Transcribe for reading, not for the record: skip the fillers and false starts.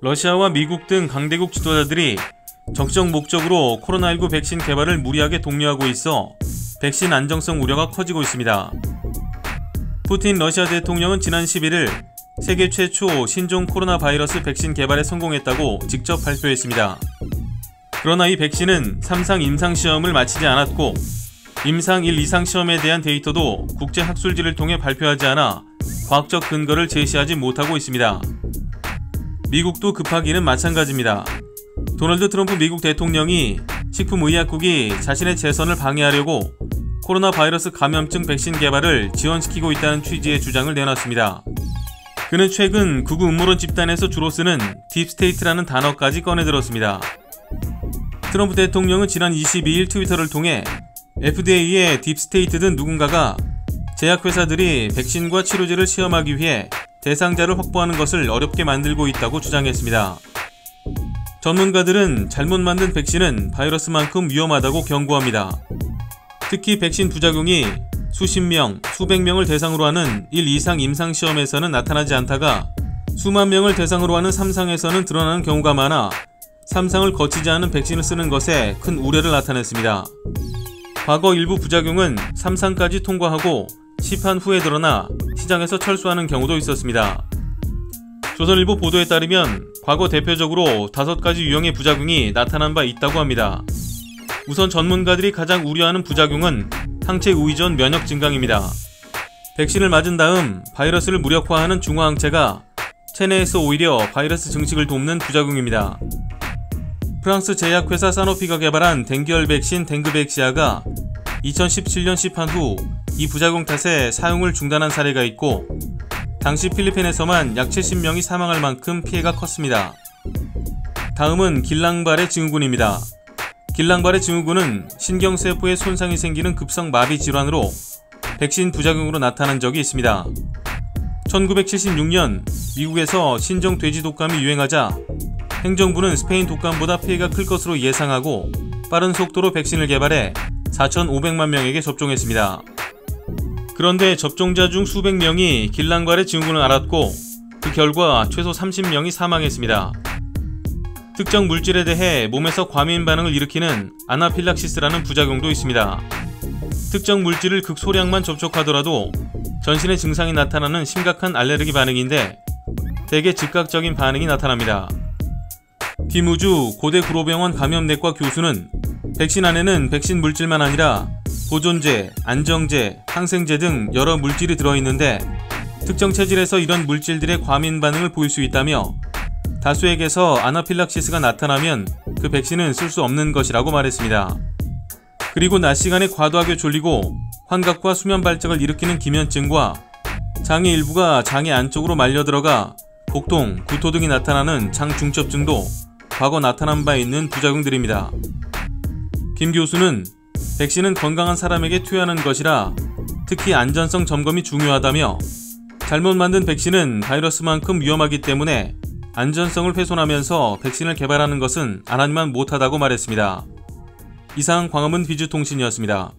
러시아와 미국 등 강대국 지도자들이 정치적 목적으로 코로나19 백신 개발을 무리하게 독려하고 있어 백신 안정성 우려가 커지고 있습니다. 푸틴 러시아 대통령은 지난 11일 세계 최초 신종 코로나 바이러스 백신 개발에 성공했다고 직접 발표했습니다. 그러나 이 백신은 3상 임상시험을 마치지 않았고 임상 1 이상 시험에 대한 데이터도 국제학술지를 통해 발표하지 않아 과학적 근거를 제시하지 못하고 있습니다. 미국도 급하기는 마찬가지입니다. 도널드 트럼프 미국 대통령이 식품의약국이 자신의 재선을 방해하려고 코로나 바이러스 감염증 백신 개발을 지원시키고 있다는 취지의 주장을 내놨습니다. 그는 최근 극우 음모론 집단에서 주로 쓰는 딥스테이트라는 단어까지 꺼내들었습니다. 트럼프 대통령은 지난 22일 트위터를 통해 FDA의 딥스테이트든 누군가가 제약회사들이 백신과 치료제를 시험하기 위해 대상자를 확보하는 것을 어렵게 만들고 있다고 주장했습니다. 전문가들은 잘못 만든 백신은 바이러스만큼 위험하다고 경고합니다. 특히 백신 부작용이 수십 명, 수백 명을 대상으로 하는 1 이상 임상시험에서는 나타나지 않다가 수만 명을 대상으로 하는 3상에서는 드러나는 경우가 많아 3상을 거치지 않은 백신을 쓰는 것에 큰 우려를 나타냈습니다. 과거 일부 부작용은 3상까지 통과하고 시판 후에 드러나 시장에서 철수하는 경우도 있었습니다. 조선일보 보도에 따르면 과거 대표적으로 5가지 유형의 부작용이 나타난 바 있다고 합니다. 우선 전문가들이 가장 우려하는 부작용은 항체 우이전 면역 증강입니다. 백신을 맞은 다음 바이러스를 무력화하는 중화항체가 체내에서 오히려 바이러스 증식을 돕는 부작용입니다. 프랑스 제약회사 사노피가 개발한 댕기열 백신 댕그백시아가 2017년 시판 후 이 부작용 탓에 사용을 중단한 사례가 있고 당시 필리핀에서만 약 70명이 사망할 만큼 피해가 컸습니다. 다음은 길랑발의 증후군입니다. 길랑발의 증후군은 신경세포에 손상이 생기는 급성 마비 질환으로 백신 부작용으로 나타난 적이 있습니다. 1976년 미국에서 신종 돼지 독감이 유행하자 행정부는 스페인 독감보다 피해가 클 것으로 예상하고 빠른 속도로 백신을 개발해 4,500만 명에게 접종했습니다. 그런데 접종자 중 수백 명이 길랑발의 증후군을 앓았고 그 결과 최소 30명이 사망했습니다. 특정 물질에 대해 몸에서 과민 반응을 일으키는 아나필락시스라는 부작용도 있습니다. 특정 물질을 극소량만 접촉하더라도 전신에 증상이 나타나는 심각한 알레르기 반응인데 대개 즉각적인 반응이 나타납니다. 김우주 고대구로병원 감염내과 교수는 백신 안에는 백신 물질만 아니라 보존제, 안정제, 항생제 등 여러 물질이 들어있는데 특정 체질에서 이런 물질들의 과민 반응을 보일 수 있다며 다수에게서 아나필락시스가 나타나면 그 백신은 쓸 수 없는 것이라고 말했습니다. 그리고 낮 시간에 과도하게 졸리고 환각과 수면 발작을 일으키는 기면증과 장의 일부가 장의 안쪽으로 말려들어가 복통, 구토 등이 나타나는 장중첩증도 과거 나타난 바 있는 부작용들입니다. 김 교수는 백신은 건강한 사람에게 투여하는 것이라 특히 안전성 점검이 중요하다며 잘못 만든 백신은 바이러스만큼 위험하기 때문에 안전성을 훼손하면서 백신을 개발하는 것은 안 하니만 못하다고 말했습니다. 이상 광화문 비주통신이었습니다.